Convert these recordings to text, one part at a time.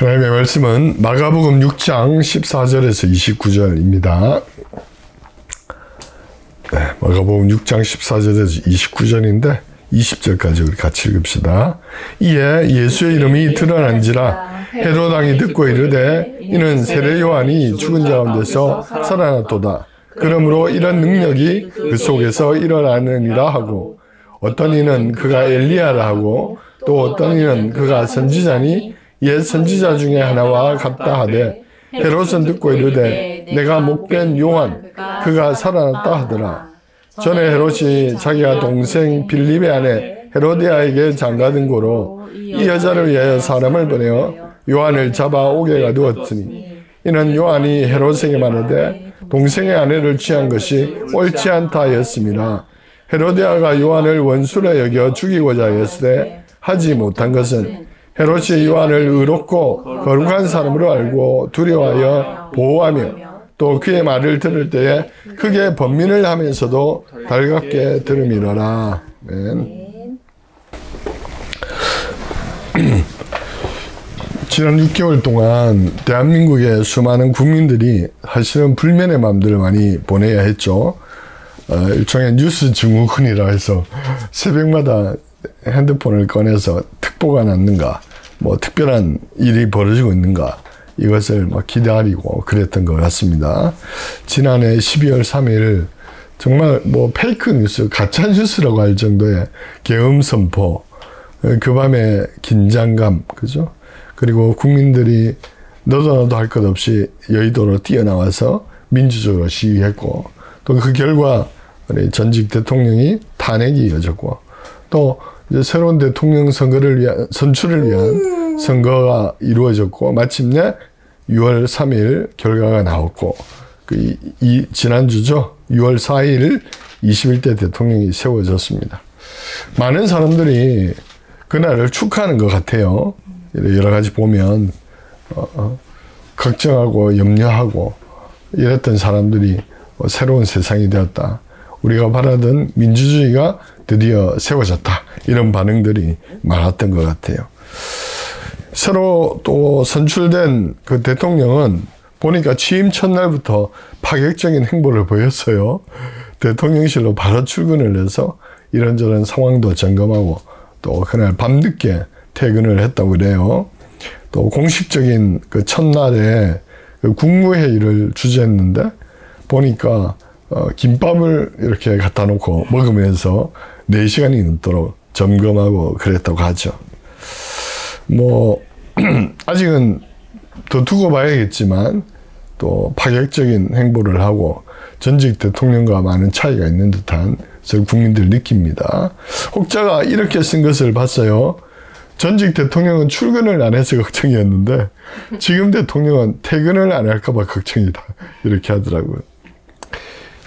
하나님의 말씀은 마가복음 6장 14절에서 29절입니다. 네, 마가복음 6장 14절에서 29절인데 20절까지 우리 같이 읽읍시다. 이에 예수의 이름이 드러난지라 헤롯 왕이 듣고 이르되 이는 세례 요한이 죽은 자 가운데서 살아났도다. 그러므로 이런 능력이 그 속에서 일어나느니라 하고, 어떤 이는 그가 엘리야라 하고, 또 어떤 이는 그가 선지자니 옛 선지자 중에 하나와 같다 하되, 헤롯은 듣고 이르되 내가 목된 요한 그가 살아났다 하더라. 전에 헤롯이 자기가 동생 빌립의 아내 헤로디아에게 장가든 고로 이 여자를 위하여 사람을 보내어 요한을 잡아 옥에 가두었으니, 이는 요한이 헤롯에게 말하되 동생의 아내를 취한 것이 옳지 않다 하였습니다. 헤로디아가 요한을 원수로 여겨 죽이고자 하였으되 하지 못한 것은 헤롯이 요한을 의롭고 거룩한 사람으로 알고 두려워하여 보호하며 또 그의 말을 들을 때에 크게 번민을 하면서도 달갑게 들음이로라. 지난 6개월 동안 대한민국의 수많은 국민들이 사실은 불면의 마음들을 많이 보내야 했죠. 일종의 뉴스 증후군이라 해서 새벽마다 핸드폰을 꺼내서 특보가 났는가, 뭐 특별한 일이 벌어지고 있는가, 이것을 막 기다리고 그랬던 것 같습니다. 지난해 12월 3일 정말 뭐 페이크 뉴스, 가짜 뉴스라고 할 정도의 계엄 선포, 그 밤에 긴장감, 그죠? 그리고 국민들이 너도 나도 할 것 없이 여의도로 뛰어나와서 민주적으로 시위했고, 또 그 결과 우리 전직 대통령이 탄핵이 이어졌고, 또 이제 새로운 대통령 선출을 위한 선거가 이루어졌고, 마침내 6월 3일 결과가 나왔고, 지난주죠. 6월 4일 21대 대통령이 세워졌습니다. 많은 사람들이 그날을 축하하는 것 같아요. 여러 가지 보면 걱정하고 염려하고 이랬던 사람들이 새로운 세상이 되었다. 우리가 바라던 민주주의가 드디어 세워졌다. 이런 반응들이 많았던 것 같아요. 새로 또 선출된 그 대통령은 보니까 취임 첫날부터 파격적인 행보를 보였어요. 대통령실로 바로 출근을 해서 이런저런 상황도 점검하고 또 그날 밤늦게 퇴근을 했다고 그래요. 또 공식적인 그 첫날에 그 국무회의를 주재했는데 보니까 김밥을 이렇게 갖다 놓고 먹으면서 4시간이 넘도록 점검하고 그랬다고 하죠. 뭐 아직은 더 두고 봐야겠지만 또 파격적인 행보를 하고 전직 대통령과 많은 차이가 있는 듯한 저희 국민들 느낍니다. 혹자가 이렇게 쓴 것을 봤어요. 전직 대통령은 출근을 안 해서 걱정이었는데 지금 대통령은 퇴근을 안 할까 봐 걱정이다. 이렇게 하더라고요.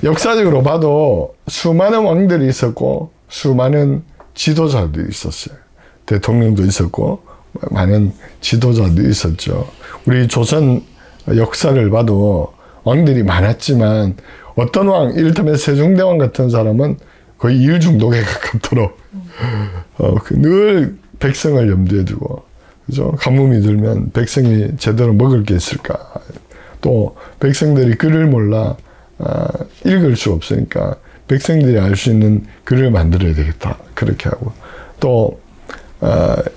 역사적으로 봐도 수많은 왕들이 있었고 수많은 지도자들이 있었어요. 대통령도 있었고 많은 지도자도 있었죠. 우리 조선 역사를 봐도 왕들이 많았지만 어떤 왕, 이를테면 세종대왕 같은 사람은 거의 일 중독에 가깝도록 늘 백성을 염두에 두고, 그죠? 가뭄이 들면 백성이 제대로 먹을 게 있을까? 또 백성들이 글을 몰라 읽을 수 없으니까 백성들이 알 수 있는 글을 만들어야 되겠다. 그렇게 하고 또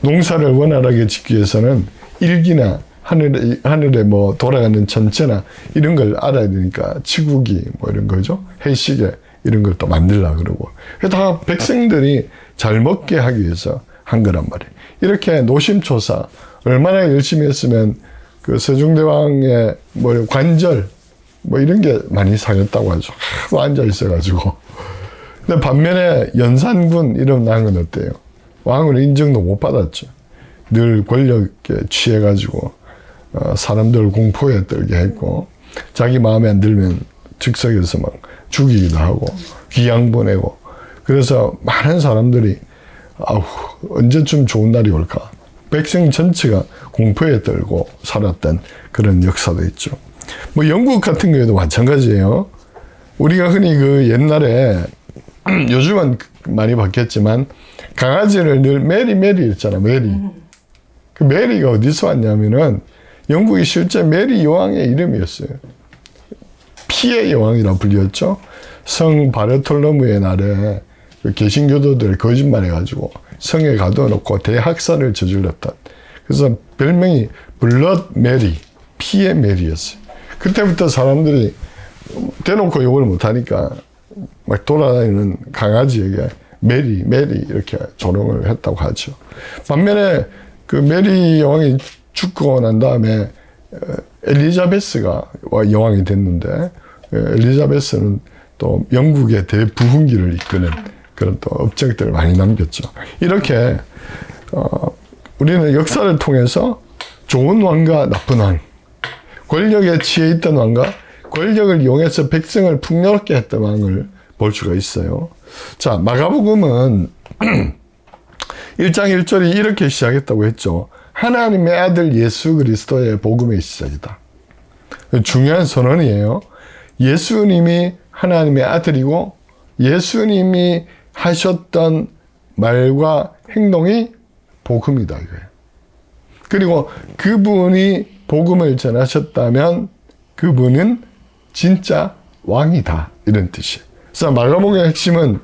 농사를 원활하게 짓기 위해서는 일기나 하늘에 뭐 돌아가는 전체나 이런 걸 알아야 되니까 치국이 뭐 이런 거죠. 해시계 이런 걸 또 만들려고 그러고. 다 백성들이 잘 먹게 하기 위해서 한 거란 말이에요. 이렇게 노심초사 얼마나 열심히 했으면 그 세종대왕의 뭐 관절 뭐 이런 게 많이 상했다고 하죠. 하도 앉아 있어가지고. 근데 반면에 연산군 이름 난 건 어때요? 왕을 인정도 못 받았죠. 늘 권력에 취해가지고 사람들 공포에 떨게 했고 자기 마음에 안 들면 즉석에서 막 죽이기도 하고 귀양 보내고. 그래서 많은 사람들이 언제쯤 좋은 날이 올까? 백성 전체가 공포에 떨고 살았던 그런 역사도 있죠. 뭐 영국 같은 경우에도 마찬가지예요. 우리가 흔히 그 옛날에 요즘은 많이 바뀌었지만 강아지를 늘 메리 있잖아. 메리. 그 메리가 어디서 왔냐면은 영국이 실제 메리 여왕의 이름이었어요. 피의 여왕이라 불렸죠. 성 바르톨로무의 날에 그 개신교도들 거짓말해가지고 성에 가둬놓고 대학살을 저질렀던. 그래서 별명이 블러드 메리, 피의 메리였어요. 그때부터 사람들이 대놓고 욕을 못하니까 막 돌아다니는 강아지에게 메리, 메리 이렇게 조롱을 했다고 하죠. 반면에 그 메리 여왕이 죽고 난 다음에 엘리자베스가 여왕이 됐는데, 엘리자베스는 또 영국의 대부흥기를 이끄는 그런 또 업적들을 많이 남겼죠. 이렇게 우리는 역사를 통해서 좋은 왕과 나쁜 왕, 권력에 취해 있던 왕과 권력을 이용해서 백성을 풍요롭게 했던 왕을 볼 수가 있어요. 자, 마가복음은 1장 1절이 이렇게 시작했다고 했죠. 하나님의 아들 예수 그리스도의 복음의 시작이다. 중요한 선언이에요. 예수님이 하나님의 아들이고 예수님이 하셨던 말과 행동이 복음이다 이거예요. 그리고 그분이 복음을 전하셨다면 그분은 진짜 왕이다 이런 뜻이에요. 그래서 마가복음의 핵심은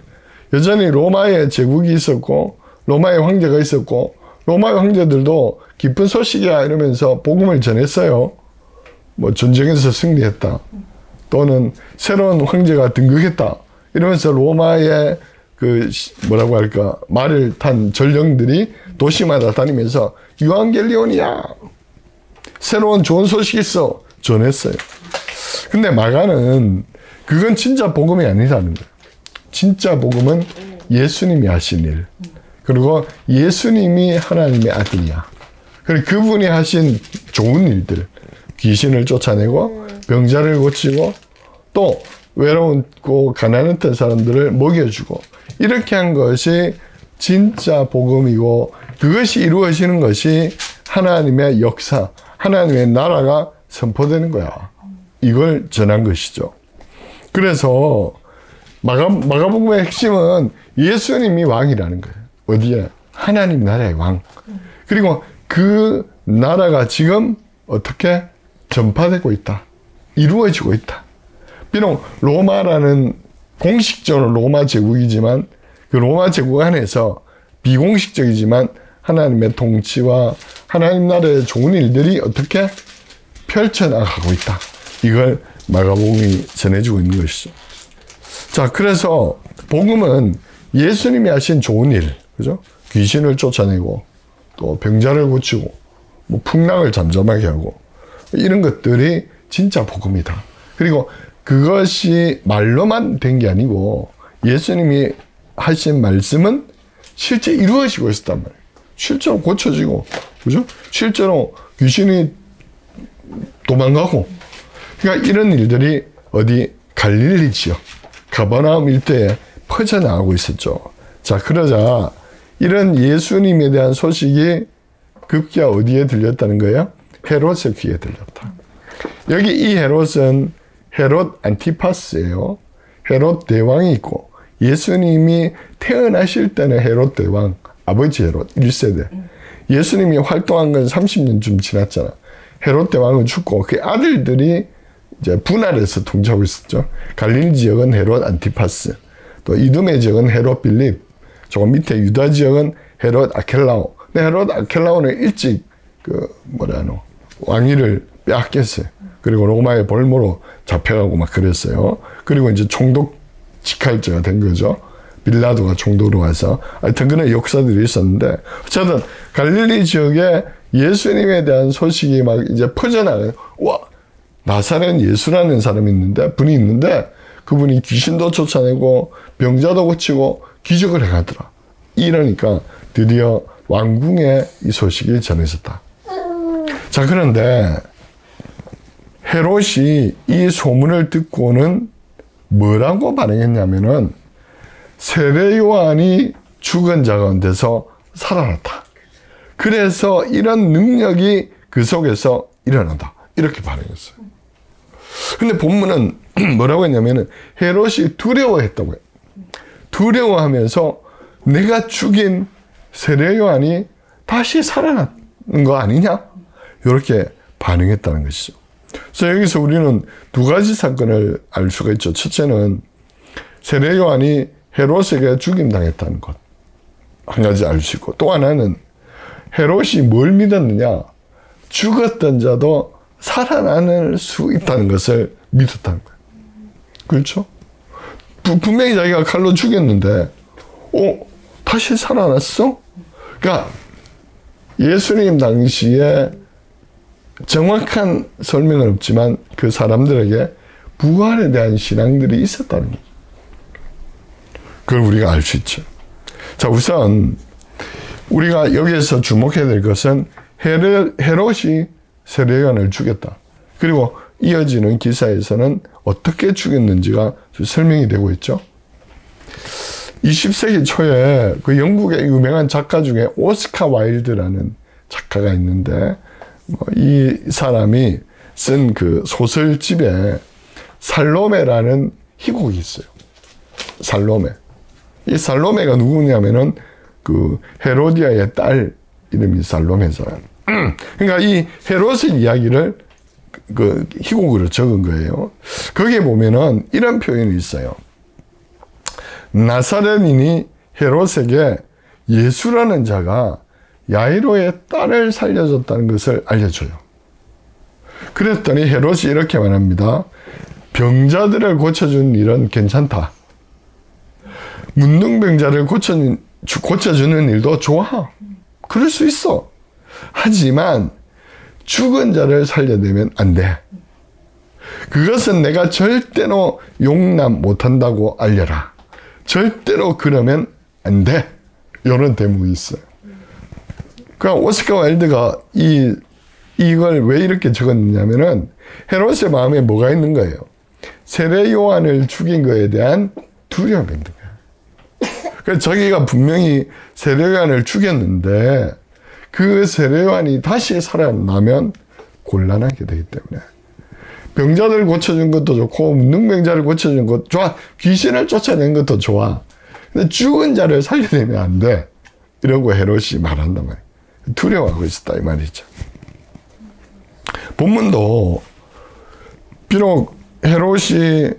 여전히 로마의 제국이 있었고 로마의 황제가 있었고 로마의 황제들도 기쁜 소식이야 이러면서 복음을 전했어요. 뭐 전쟁에서 승리했다 또는 새로운 황제가 등극했다 이러면서 로마의 그 뭐라고 할까 말을 탄 전령들이 도시마다 다니면서 유앙겔리온이야 새로운 좋은 소식이 있어 전했어요. 근데 마가는 그건 진짜 복음이 아니라는 거예요. 진짜 복음은 예수님이 하신 일 그리고 예수님이 하나님의 아들이야. 그리고 그분이 하신 좋은 일들 귀신을 쫓아내고 병자를 고치고 또 외로웠고 가난했던 사람들을 먹여주고 이렇게 한 것이 진짜 복음이고 그것이 이루어지는 것이 하나님의 역사 하나님의 나라가 선포되는 거야. 이걸 전한 것이죠. 그래서 마가복음의 핵심은 예수님이 왕이라는 거예요. 어디에? 하나님 나라의 왕. 그리고 그 나라가 지금 어떻게 전파되고 있다. 이루어지고 있다. 비록 로마라는 공식적으로 로마 제국이지만 그 로마 제국 안에서 비공식적이지만 하나님의 통치와 하나님 나라의 좋은 일들이 어떻게 펼쳐나가고 있다. 이걸 마가복음이 전해주고 있는 것이죠. 자, 그래서 복음은 예수님이 하신 좋은 일, 그죠? 귀신을 쫓아내고 또 병자를 고치고 뭐 풍랑을 잠잠하게 하고 이런 것들이 진짜 복음이다. 그리고 그것이 말로만 된 게 아니고 예수님이 하신 말씀은 실제 이루어지고 있었단 말이에요. 실제로 고쳐지고, 그죠? 실제로 귀신이 도망가고. 그러니까 이런 일들이 어디 갈릴리 지역, 가버나움 일대에 퍼져나가고 있었죠. 자, 그러자 이런 예수님에 대한 소식이 급기야 어디에 들렸다는 거예요? 헤롯의 귀에 들렸다. 여기 이 헤롯은 헤롯 안티파스예요. 헤롯 대왕이 있고 예수님이 태어나실 때는 헤롯 대왕, 아버지 헤롯 1세대. 예수님이 활동한 건 30년쯤 지났잖아. 헤롯 대왕은 죽고 그 아들들이 이제 분할해서 통치하고 있었죠. 갈릴리 지역은 헤롯 안티파스, 또 이두메 지역은 헤롯 빌립, 조금 밑에 유다 지역은 헤롯 아켈라오. 근데 헤롯 아켈라오는 일찍 왕위를 빼앗겼어요. 그리고 로마의 볼모로 잡혀가고 막 그랬어요. 그리고 이제 총독 직할자가 된 거죠. 빌라도가 총독으로 와서 하여튼 그런 역사들이 있었는데 어쨌든 갈릴리 지역에 예수님에 대한 소식이 막 이제 퍼져나가요. 와, 나사렛 예수라는 사람이 있는데 분이 있는데 그분이 귀신도 쫓아내고 병자도 고치고 기적을 해가더라. 이러니까 드디어 왕궁에 이 소식이 전해졌다. 자, 그런데 헤롯이 이 소문을 듣고는 뭐라고 반응했냐면은 세례 요한이 죽은 자 가운데서 살아났다. 그래서 이런 능력이 그 속에서 일어난다. 이렇게 반응했어요. 근데 본문은 뭐라고 했냐면은 헤롯이 두려워했다고 해요. 두려워하면서 내가 죽인 세례 요한이 다시 살아났. 거 아니냐? 이렇게 반응했다는 것이죠. 그래서 여기서 우리는 두 가지 사건을 알 수가 있죠. 첫째는 세례 요한이 헤롯에게 죽임당했다는 것. 한 가지 알 수 있고, 또 하나는 헤롯이 뭘 믿었느냐? 죽었던 자도 살아날 수 있다는 것을 믿었다는 거예요. 그렇죠? 분명히 자기가 칼로 죽였는데, 다시 살아났어? 그러니까 예수님 당시에 정확한 설명은 없지만 그 사람들에게 부활에 대한 신앙들이 있었다는 거죠. 그걸 우리가 알 수 있죠. 자, 우선 우리가 여기에서 주목해야 될 것은 헤롯이 세례 요한을 죽였다. 그리고 이어지는 기사에서는 어떻게 죽였는지가 설명이 되고 있죠. 20세기 초에 그 영국의 유명한 작가 중에 오스카 와일드라는 작가가 있는데, 이 사람이 쓴 그 소설집에 살로메라는 희곡이 있어요. 살로메. 이 살로메가 누구냐면은 그 헤로디아의 딸 이름이 살로메잖아요. 그러니까 이 헤롯의 이야기를 그 희곡으로 적은 거예요. 거기에 보면은 이런 표현이 있어요. 나사렛인이 헤롯에게 예수라는 자가 야이로의 딸을 살려줬다는 것을 알려줘요. 그랬더니 헤롯이 이렇게 말합니다. 병자들을 고쳐준 일은 괜찮다. 문둥병자를 고쳐주는 일도 좋아. 그럴 수 있어. 하지만 죽은 자를 살려내면 안 돼. 그것은 내가 절대로 용납 못한다고 알려라. 절대로 그러면 안 돼. 이런 대목이 있어요. 그러니까 오스카 와일드가 이걸 왜 이렇게 적었냐면은 헤롯의 마음에 뭐가 있는 거예요? 세례 요한을 죽인 거에 대한 두려움이 있는 거예요. 그러니까 자기가 분명히 세례 요한을 죽였는데 그 세례 요한이 다시 살아나면 곤란하게 되기 때문에 병자들 고쳐준 것도 좋고 문둥병자를 고쳐준 것도 좋아. 귀신을 쫓아낸 것도 좋아. 근데 죽은 자를 살려내면 안 돼. 이러고 헤롯이 말한단 말이에요. 두려워하고 있었다 이 말이죠. 본문도 비록 헤롯이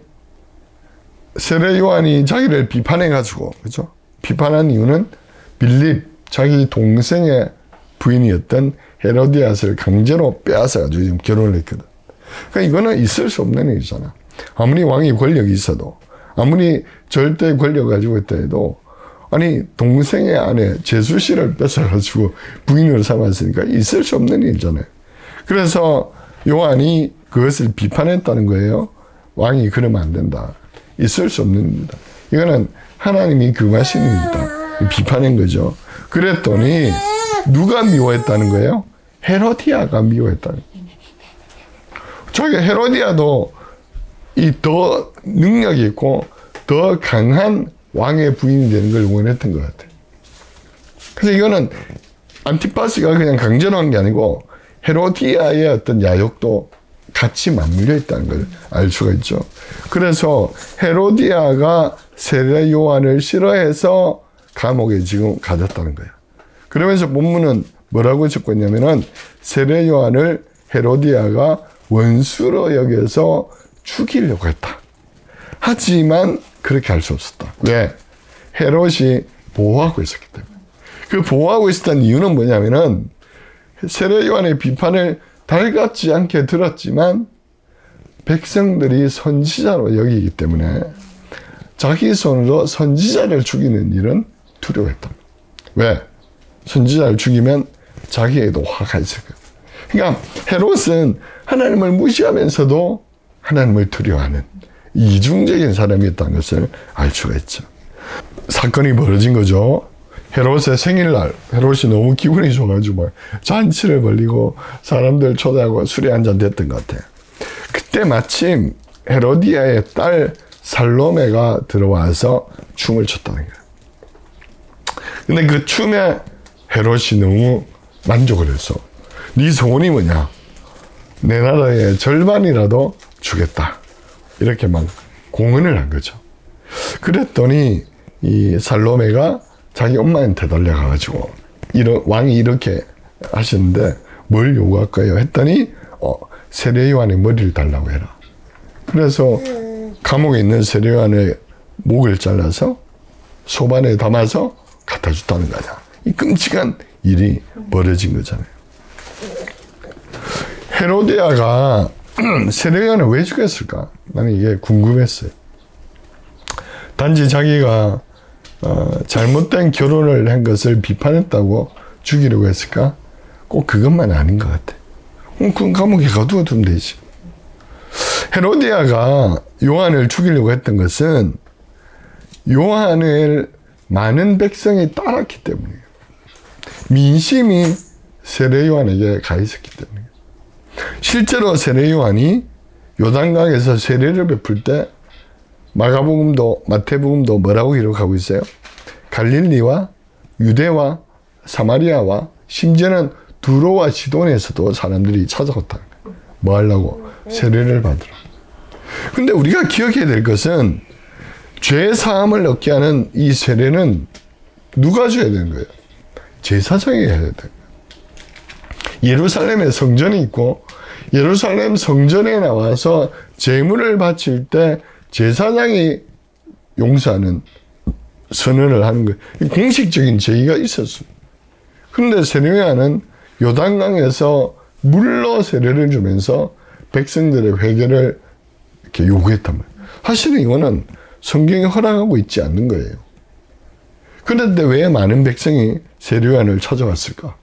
세례 요한이 자기를 비판해가지고, 그죠? 비판한 이유는 빌립, 자기 동생의 부인이었던 헤로디아스를 강제로 빼앗아가지고 지금 결혼을 했거든. 그러니까 이거는 있을 수 없는 일이잖아. 아무리 왕이 권력이 있어도, 아무리 절대 권력 가지고 있다 해도, 아니, 동생의 아내, 제수 씨를 뺏어가지고 부인으로 삼았으니까 있을 수 없는 일이잖아요. 그래서 요한이 그것을 비판했다는 거예요. 왕이 그러면 안 된다. 있을 수 없는 일이다. 이거는 하나님이 금하신 일이다. 비판한 거죠. 그랬더니 누가 미워했다는 거예요? 헤로디아가 미워했다는 거예요. 저기 헤로디아도 이 더 능력이 있고 더 강한 왕의 부인이 되는 걸 원했던 것 같아요. 그래서 이거는 안티파스가 그냥 강제로 한 게 아니고 헤로디아의 어떤 야욕도 같이 맞물려 있다는 걸 알 수가 있죠. 그래서 헤로디아가 세례 요한을 싫어해서 감옥에 지금 가졌다는 거예요. 그러면서 본문은 뭐라고 적고 있냐면은 세례 요한을 헤로디아가 원수로 여겨서 죽이려고 했다. 하지만 그렇게 할 수 없었다. 왜? 헤롯이 보호하고 있었기 때문에. 그 보호하고 있었던 이유는 뭐냐면은 세례 요한의 비판을 달갑지 않게 들었지만 백성들이 선지자로 여기기 때문에 자기 손으로 선지자를 죽이는 일은 두려워했다. 왜? 선지자를 죽이면 자기에도 화가 있을 거예요. 그러니까 헤롯은 하나님을 무시하면서도 하나님을 두려워하는 이중적인 사람이었다는 것을 알 수가 있죠. 사건이 벌어진 거죠. 헤롯의 생일날, 헤롯이 너무 기분이 좋아가지고 막 잔치를 벌리고 사람들 초대하고 술에 한잔 됐던 것 같아요. 그때 마침 헤로디아의 딸 살로메가 들어와서 춤을 췄다는 거예요. 근데 그 춤에 헤롯이 너무 만족을 해서 네 소원이 뭐냐? 내 나라의 절반이라도 주겠다. 이렇게 막 공언을 한 거죠. 그랬더니 이 살로메가 자기 엄마한테 달려가가지고 왕이 이렇게 하셨는데 뭘 요구할까요? 했더니 세례 요한의 머리를 달라고 해라. 그래서 감옥에 있는 세례 요한의 목을 잘라서 소반에 담아서 갖다 줬다는 거야. 이 끔찍한 일이 벌어진 거잖아요. 헤로디아가 세례 요한을 왜 죽였을까? 나는 이게 궁금했어요. 단지 자기가 잘못된 결혼을 한 것을 비판했다고 죽이려고 했을까? 꼭 그것만 아닌 것 같아. 그럼 감옥에 가두어 두면 되지. 헤로디아가 요한을 죽이려고 했던 것은 요한을 많은 백성이 따랐기 때문이에요. 민심이 세례 요한에게 가 있었기 때문이에요. 실제로 세례 요한이 요단강에서 세례를 베풀 때 마가복음도 마태복음도 뭐라고 기록하고 있어요? 갈릴리와 유대와 사마리아와 심지어는 두로와 시돈에서도 사람들이 찾아왔다. 뭐 하려고? 세례를 받으러. 근데 우리가 기억해야 될 것은 죄 사함을 얻게 하는 이 세례는 누가 줘야 되는 거예요? 제사장이 해야 되는 거예요. 예루살렘에 성전이 있고 예루살렘 성전에 나와서 제물을 바칠 때 제사장이 용서하는 선언을 하는 거예요. 공식적인 제의가 있었어요. 그런데 세례 요한은 요단강에서 물로 세례를 주면서 백성들의 회개를 이렇게 요구했단 말이에요. 사실은 이거는 성경이 허락하고 있지 않는 거예요. 그런데 왜 많은 백성이 세례 요한을 찾아왔을까?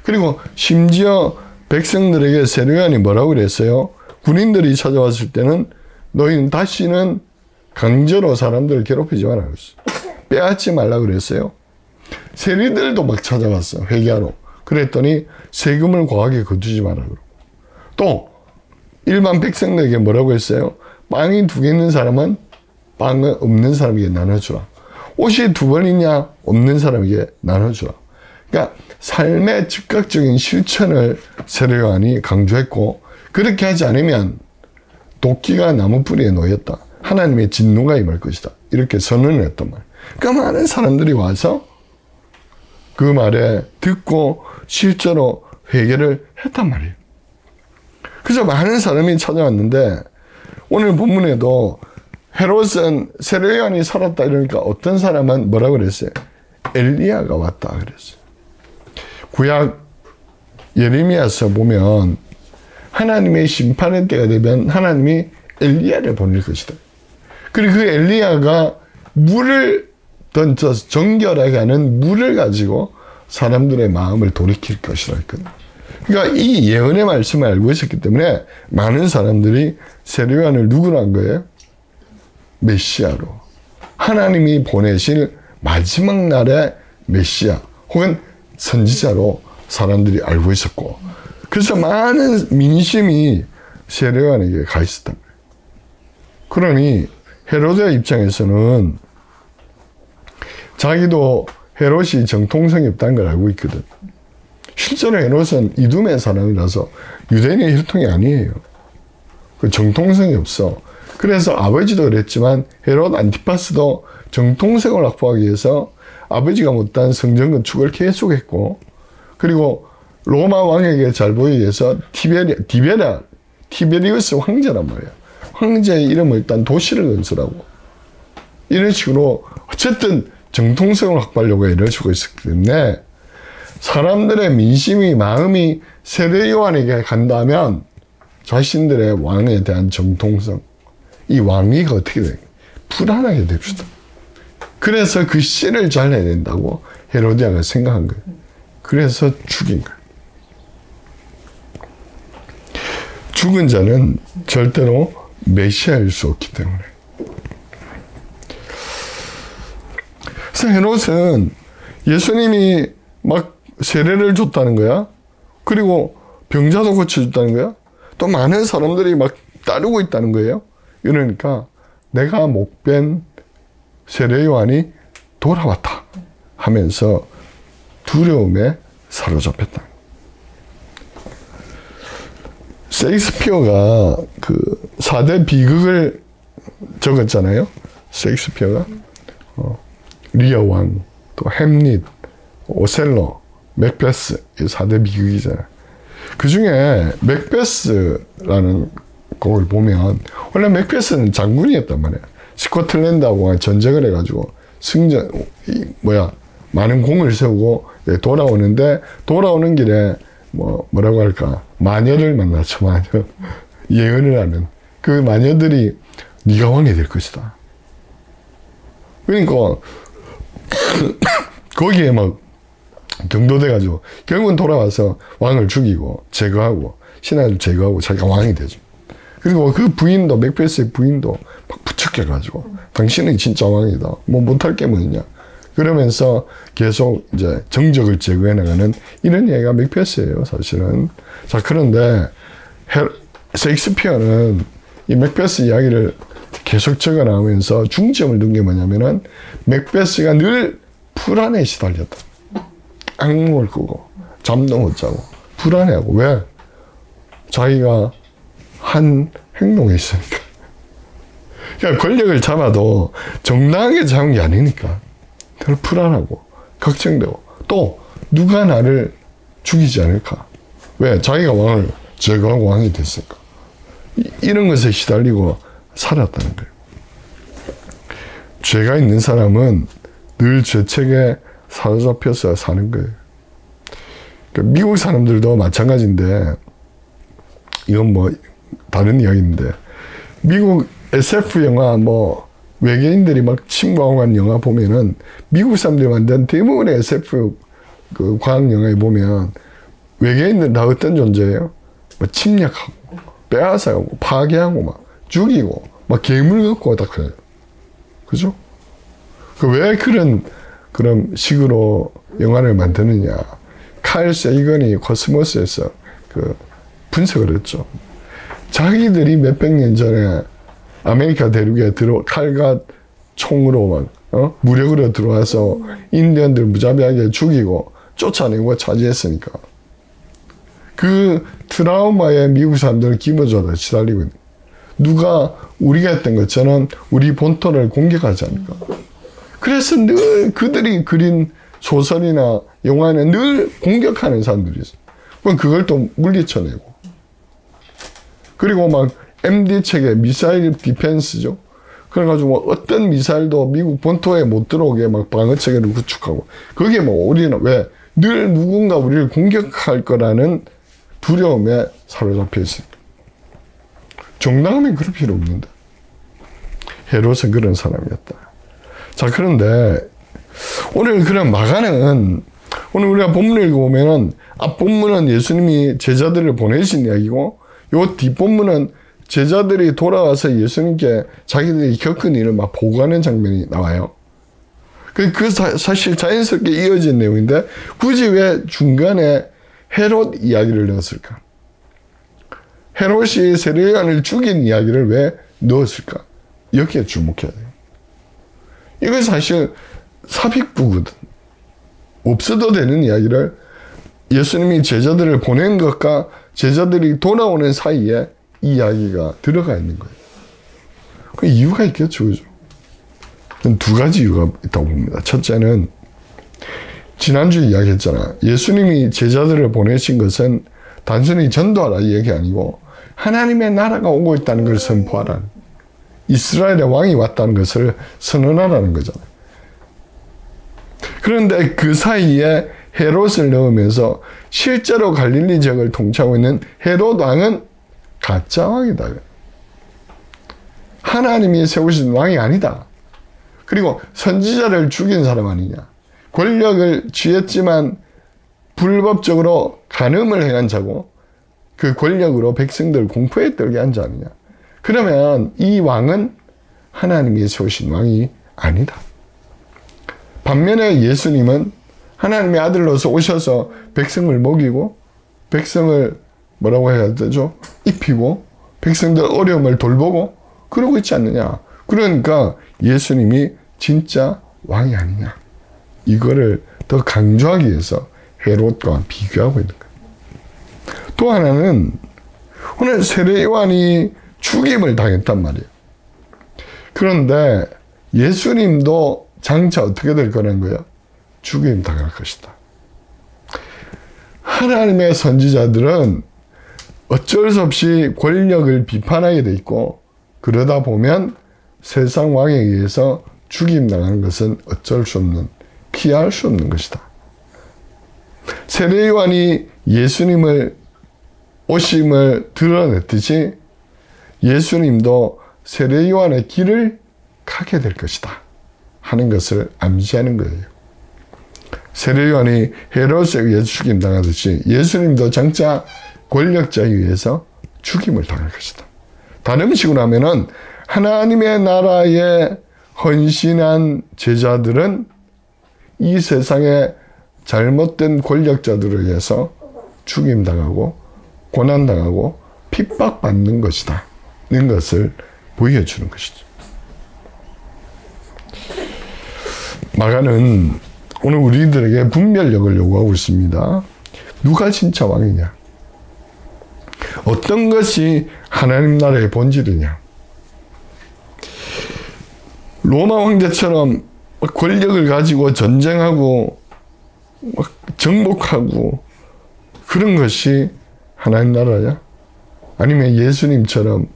그리고 심지어 백성들에게 세례 요한이 뭐라고 그랬어요? 군인들이 찾아왔을 때는 너희는 다시는 강제로 사람들을 괴롭히지 마라 그랬어요. 빼앗지 말라 그랬어요. 세리들도 막 찾아왔어, 회개하러. 그랬더니 세금을 과하게 거두지 마라 그러고. 또 일반 백성들에게 뭐라고 했어요? 빵이 2개 있는 사람은 빵은 없는 사람에게 나눠주라. 옷이 2벌 있냐? 없는 사람에게 나눠주라. 그러니까 삶의 즉각적인 실천을 세례 요한이 강조했고, 그렇게 하지 않으면 도끼가 나무 뿌리에 놓였다. 하나님의 진노가 임할 것이다. 이렇게 선언을 했단 말이에요. 그러니까 많은 사람들이 와서 그 말에 듣고 실제로 회개를 했단 말이에요. 그래서 많은 사람이 찾아왔는데 오늘 본문에도 헤롯은 세례 요한이 살았다 이러니까 어떤 사람은 뭐라고 그랬어요? 엘리야가 왔다 그랬어요. 구약 예레미야서 보면 하나님의 심판의 때가 되면 하나님이 엘리야를 보낼 것이다. 그리고 그 엘리야가 물을 던져서 정결하게 하는 물을 가지고 사람들의 마음을 돌이킬 것이라 했거든요. 그러니까 이 예언의 말씀을 알고 있었기 때문에 많은 사람들이 세례 요한을 누구로 한 거예요? 메시아로. 하나님이 보내실 마지막 날의 메시아 혹은 선지자로 사람들이 알고 있었고, 그래서 많은 민심이 세례 요한에게 가 있었단 말이에요. 그러니 헤로데 입장에서는 자기도 헤롯이 정통성이 없다는 걸 알고 있거든. 실제로 헤롯은 이두메 사람이라서 유대인의 혈통이 아니에요. 그 정통성이 없어. 그래서 아버지도 그랬지만 헤롯 안티파스도 정통성을 확보하기 위해서 아버지가 못한 성전 건축을 계속했고, 그리고 로마 왕에게 잘 보이기 위해서 티베리우스 황제란 말이야. 황제의 이름을 일단 도시를 건설하고 이런 식으로 어쨌든 정통성을 확보하려고 애를 쓰고 있었기 때문에 사람들의 민심이 마음이 세례 요한에게 간다면 자신들의 왕에 대한 정통성, 이 왕위가 어떻게 돼요? 불안하게 됩시다. 그래서 그 씨를 잘라야 된다고 헤로디아가 생각한 거예요. 그래서 죽인 거예요. 죽은 자는 절대로 메시아일 수 없기 때문에. 그래서 헤롯은 예수님이 막 세례를 줬다는 거야. 그리고 병자도 고쳐줬다는 거야. 또 많은 사람들이 막 따르고 있다는 거예요. 이러니까 내가 목벤 세례 요한이 돌아왔다 하면서 두려움에 사로잡혔다. 셰익스피어가 그 4대 비극을 적었잖아요. 셰익스피어가 리어 왕, 또 햄릿, 오셀로 맥베스, 이 4대 비극이잖아요. 그 중에 맥베스라는 곡을 보면, 원래 맥베스는 장군이었단 말이야. 스코틀랜드하고 전쟁을 해가지고 많은 공을 세우고 돌아오는데, 돌아오는 길에 뭐라고 할까, 마녀를 만났죠. 마녀. 예언을 하는 그 마녀들이 네가 왕이 될 것이다. 그러니까 거기에 막 경도돼가지고 결국은 돌아와서 왕을 죽이고 제거하고 신하를 제거하고 자기가 왕이 되죠. 그리고 그 부인도, 맥베스의 부인도 막 부축해가지고 당신은 진짜 왕이다. 뭐 못할 게 뭐냐. 그러면서 계속 이제 정적을 제거해 나가는 이런 얘기가 맥베스예요, 사실은. 자, 그런데 셰익스피어는 이 맥베스 이야기를 계속 적어 나오면서 중점을 둔 게 뭐냐면은 맥베스가 늘 불안에 시달렸다. 악몽을 꾸고 잠도 못 자고 불안해하고. 왜? 자기가 한 행동이 있으니까. 그러니까 권력을 잡아도 정당하게 잡은 게 아니니까 늘 불안하고 걱정되고, 또 누가 나를 죽이지 않을까. 왜? 자기가 왕을 제거하고 왕이 됐으니까. 이런 것에 시달리고 살았다는 거예요. 죄가 있는 사람은 늘 죄책에 사로잡혀서 사는 거예요. 그러니까 미국 사람들도 마찬가지인데, 이건 뭐 다른 이야기인데, 미국 SF 영화 외계인들이 막 침공하고 한 영화 보면은 미국 사람들이 만든 대부분의 SF 그 과학 영화에 보면 외계인들은 다 어떤 존재예요? 침략하고 빼앗아가고 파괴하고 막 죽이고 막 괴물 갖고 다 그래요. 그죠? 왜 그런 식으로 영화를 만드느냐. 칼 세이건이 코스모스에서 분석을 했죠. 자기들이 몇백 년 전에 아메리카 대륙에 칼과 총으로 무력으로 들어와서 인디언들 무자비하게 죽이고 쫓아내고 차지했으니까. 그 트라우마에 미국 사람들은 기본적으로 시달리고 있는 거예요. 누가 우리가 했던 것처럼 우리 본토를 공격하지 않을까. 그래서 늘 그들이 그린 소설이나 영화에는 늘 공격하는 사람들이 있어요. 그럼 그걸 또 물리쳐내고. 그리고 막 MD 체계, 미사일 디펜스죠. 그래가지고 어떤 미사일도 미국 본토에 못 들어오게 막 방어 체계를 구축하고. 그게 우리는 왜? 늘 누군가 우리를 공격할 거라는 두려움에 사로잡혀 있습니다. 정당하면 그럴 필요 없는데. 헤롯은 그런 사람이었다. 자, 그런데 오늘 그런 마가는, 오늘 우리가 본문을 읽어보면은 앞본문은 예수님이 제자들을 보내신 이야기고, 요 뒷본문은 제자들이 돌아와서 예수님께 자기들이 겪은 일을 막 보고하는 장면이 나와요. 사실 자연스럽게 이어진 내용인데 굳이 왜 중간에 헤롯 이야기를 넣었을까? 헤롯이 세례요한을 죽인 이야기를 왜 넣었을까? 여기에 주목해야 돼요. 이건 사실 삽입부거든. 없어도 되는 이야기를 예수님이 제자들을 보낸 것과 제자들이 돌아오는 사이에 이 이야기가 들어가 있는 거예요. 그 이유가 있겠죠, 그죠? 두 가지 이유가 있다고 봅니다. 첫째는 지난주에 이야기했잖아. 예수님이 제자들을 보내신 것은 단순히 전도하라 이 얘기 아니고 하나님의 나라가 오고 있다는 걸 선포하라. 이스라엘의 왕이 왔다는 것을 선언하라는 거잖아요. 그런데 그 사이에 헤롯을 넣으면서 실제로 갈릴리 지역을 통치하고 있는 헤롯 왕은 가짜 왕이다. 하나님이 세우신 왕이 아니다. 그리고 선지자를 죽인 사람 아니냐. 권력을 쥐었지만 불법적으로 간음을 행한 자고 그 권력으로 백성들 공포에 떨게 한 자 아니냐. 그러면 이 왕은 하나님이 세우신 왕이 아니다. 반면에 예수님은 하나님의 아들로서 오셔서 백성을 먹이고 백성을 뭐라고 해야 되죠? 입히고 백성들 어려움을 돌보고 그러고 있지 않느냐. 그러니까 예수님이 진짜 왕이 아니냐. 이거를 더 강조하기 위해서 헤롯과 비교하고 있는 거예요. 또 하나는 오늘 세례 요한이 죽임을 당했단 말이에요. 그런데 예수님도 장차 어떻게 될 거라는 거예요? 죽임 당할 것이다. 하나님의 선지자들은 어쩔 수 없이 권력을 비판하게 돼 있고, 그러다 보면 세상 왕에 의해서 죽임당하는 것은 어쩔 수 없는, 피할 수 없는 것이다. 세례 요한이 예수님을 오심을 드러냈듯이 예수님도 세례 요한의 길을 가게 될 것이다 하는 것을 암시하는 거예요. 세례 요한이 헤롯에 의해 죽임당하듯이 예수님도 장차 권력자에 의해서 죽임을 당할 것이다. 다른 식으로 하면은 하나님의 나라에 헌신한 제자들은 이 세상의 잘못된 권력자들에 의해서 죽임당하고 고난당하고 핍박받는 것이다. 이런 것을 보여주는 것이죠. 마가는 오늘 우리들에게 분별력을 요구하고 있습니다. 누가 진짜 왕이냐? 어떤 것이 하나님 나라의 본질이냐? 로마 황제처럼 권력을 가지고 전쟁하고 정복하고 그런 것이 하나님 나라냐? 아니면 예수님처럼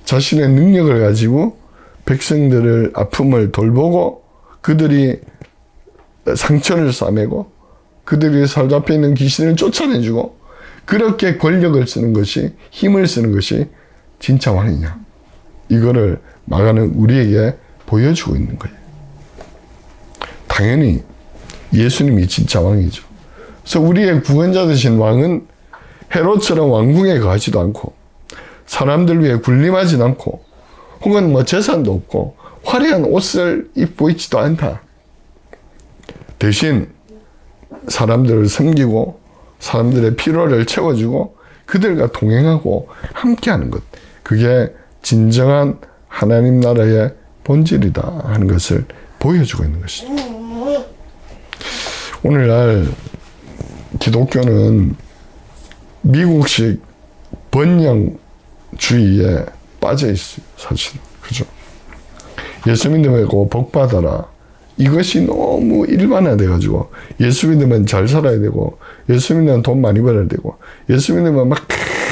자신의 능력을 가지고 백성들의 아픔을 돌보고 그들이 상처를 싸매고 그들이 사로잡혀 있는 귀신을 쫓아내주고 그렇게 권력을 쓰는 것이, 힘을 쓰는 것이 진짜 왕이냐? 이거를 마가는 우리에게 보여주고 있는 거예요. 당연히 예수님이 진짜 왕이죠. 그래서 우리의 구원자 되신 왕은 헤롯처럼 왕궁에 거하지도 않고 사람들 위해 군림하지도 않고 혹은 뭐 재산도 없고 화려한 옷을 입고 있지도 않다. 대신 사람들을 섬기고 사람들의 필요를 채워주고 그들과 동행하고 함께하는 것, 그게 진정한 하나님 나라의 본질이다 하는 것을 보여주고 있는 것이죠. 오늘날 기독교는 미국식 번영주의에 빠져 있어요. 사실. 그죠? 예수 믿으면 복 받아라. 이것이 너무 일반화돼가지고 예수 믿으면 잘 살아야 되고 예수 믿으면 돈 많이 벌어야 되고 예수 믿으면 막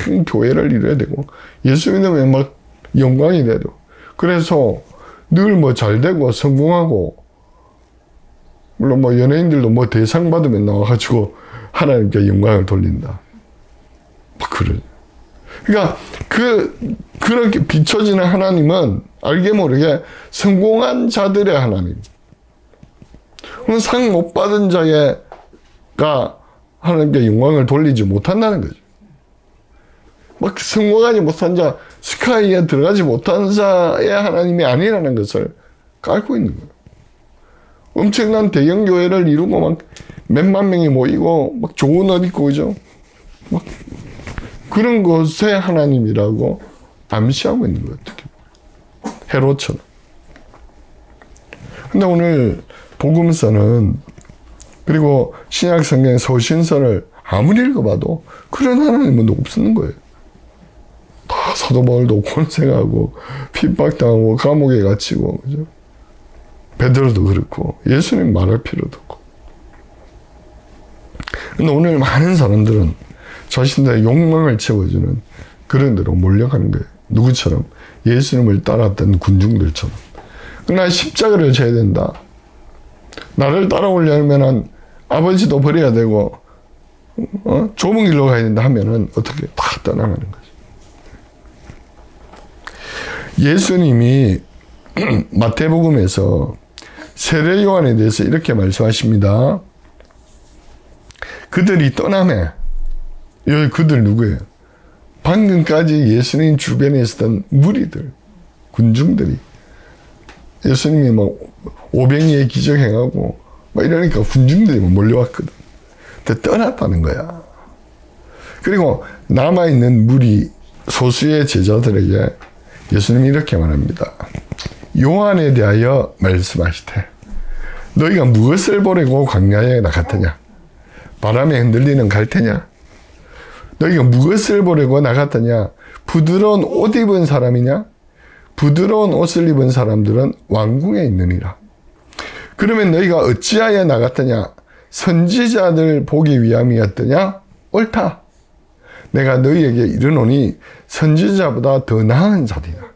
큰 교회를 이뤄야 되고 예수 믿으면 막 영광이 돼야 되고 그래서 늘 뭐 잘 되고 성공하고 물론 뭐 연예인들도 뭐 대상 받으면 나와가지고 하나님께 영광을 돌린다. 뭐 그래. 그러니까 그렇게 비춰지는 하나님은 알게 모르게 성공한 자들의 하나님. 상 못 받은 자가 하나님께 영광을 돌리지 못한다는 거죠. 막 성공하지 못한 자, 스카이에 들어가지 못한 자의 하나님이 아니라는 것을 깔고 있는 거예요. 엄청난 대형교회를 이루고 막 몇만 명이 모이고 막 좋은 옷 입고 그죠? 막 그런 것의 하나님이라고 암시하고 있는 거예요. 어떻게 헤롯처럼. 근데 오늘 복음서는 그리고 신약 성경 서신서를 아무리 읽어봐도 그런 하나님은 없는 거예요. 다 사도 바울도 권생하고 핍박당하고 감옥에 갇히고 그죠? 베드로도 그렇고 예수님 말할 필요도 없고. 근데 오늘 많은 사람들은 자신들의 욕망을 채워주는 그런 데로 몰려가는 거예요. 누구처럼? 예수님을 따랐던 군중들처럼. 나 십자가를 져야 된다. 나를 따라오려면 아버지도 버려야 되고 좁은 길로 가야 된다 하면은 어떻게 다 떠나가는 거죠. 예수님이 마태복음에서 세례 요한에 대해서 이렇게 말씀하십니다. 그들이 떠나매. 여기 그들 누구예요? 방금까지 예수님 주변에 있었던 무리들, 군중들이 예수님이 막 500리의 기적 행하고 막 이러니까 군중들이 몰려왔거든. 근데 떠났다는 거야. 그리고 남아있는 무리 소수의 제자들에게 예수님이 이렇게 말합니다. 요한에 대하여 말씀하시되 너희가 무엇을 보려고 광야에 나갔더냐? 바람에 흔들리는 갈대냐? 너희가 무엇을 보려고 나갔더냐? 부드러운 옷 입은 사람이냐? 부드러운 옷을 입은 사람들은 왕궁에 있느니라. 그러면 너희가 어찌하여 나갔더냐? 선지자들 보기 위함이었더냐? 옳다. 내가 너희에게 이르노니 선지자보다 더 나은 자리라.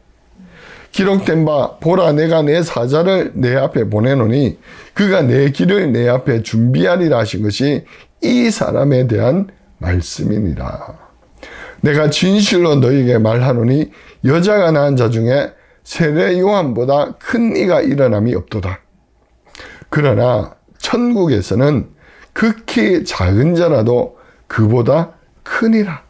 기록된 바 보라 내가 내 사자를 내 앞에 보내노니 그가 내 길을 내 앞에 준비하리라 하신 것이 이 사람에 대한 말씀이니라. 내가 진실로 너희에게 말하노니 여자가 낳은 자 중에 세례 요한보다 큰 이가 일어남이 없도다. 그러나 천국에서는 극히 작은 자라도 그보다 크니라.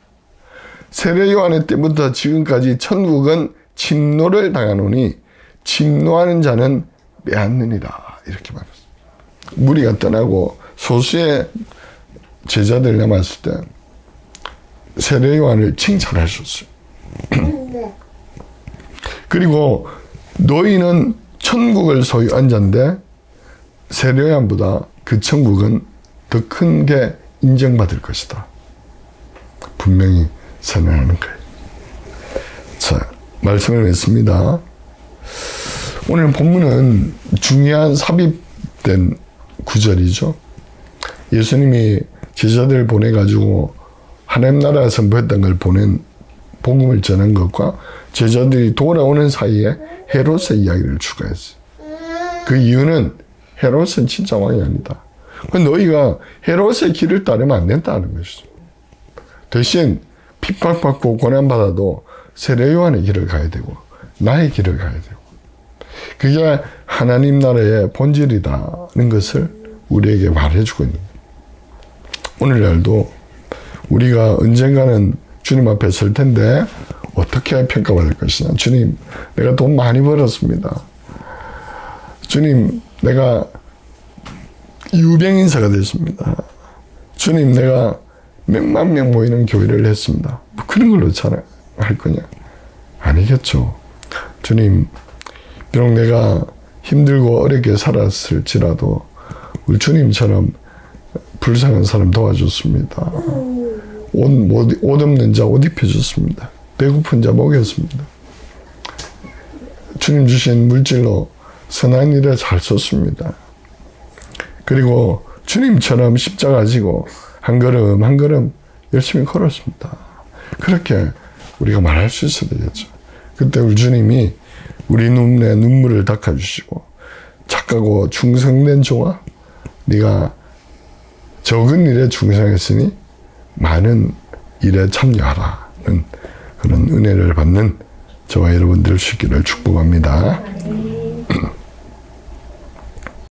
세례 요한의 때부터 지금까지 천국은 침노를 당하노니 침노하는 자는 빼앗느니라. 이렇게 말했습니다. 무리가 떠나고 소수의 제자들 남았을 때 세례 요한을 칭찬하셨어요. 그리고 너희는 천국을 소유한 자인데 세례 요한보다 그 천국은 더 큰 게 인정받을 것이다. 분명히 선언하는 거예요. 자, 말씀을 맺습니다. 오늘 본문은 중요한 삽입된 구절이죠. 예수님이 제자들을 보내가지고 하나님 나라 선포했던 걸 보낸 복음을 전한 것과 제자들이 돌아오는 사이에 헤롯의 이야기를 추가했어요. 그 이유는 헤롯은 진짜 왕이 아니다. 너희가 헤롯의 길을 따르면 안 된다는 것이죠. 대신 핍박받고 고난받아도 세례 요한의 길을 가야 되고 나의 길을 가야 되고 그게 하나님 나라의 본질이라는 것을 우리에게 말해주고 있는 거예요. 오늘날도 우리가 언젠가는 주님 앞에 설 텐데 어떻게 평가받을 것이냐. 주님, 내가 돈 많이 벌었습니다. 주님, 내가 유병인사가 됐습니다. 주님, 내가 몇만 명 모이는 교회를 했습니다. 뭐 그런 걸로 할 거냐? 아니겠죠. 주님, 비록 내가 힘들고 어렵게 살았을지라도 우리 주님처럼 불쌍한 사람 도와줬습니다. 옷 없는 자 옷 입혀줬습니다. 배고픈 자 먹였습니다. 주님 주신 물질로 선한 일에 잘 썼습니다. 그리고 주님처럼 십자가 지고 한 걸음 한 걸음 열심히 걸었습니다. 그렇게 우리가 말할 수 있어야 되겠죠. 그때 우리 주님이 우리 눈에 눈물을 닦아주시고 착하고 충성된 종아, 네가 적은 일에 충성했으니 많은 일에 참여하라는 그런 은혜를 받는 저와 여러분들 수 있기를 축복합니다.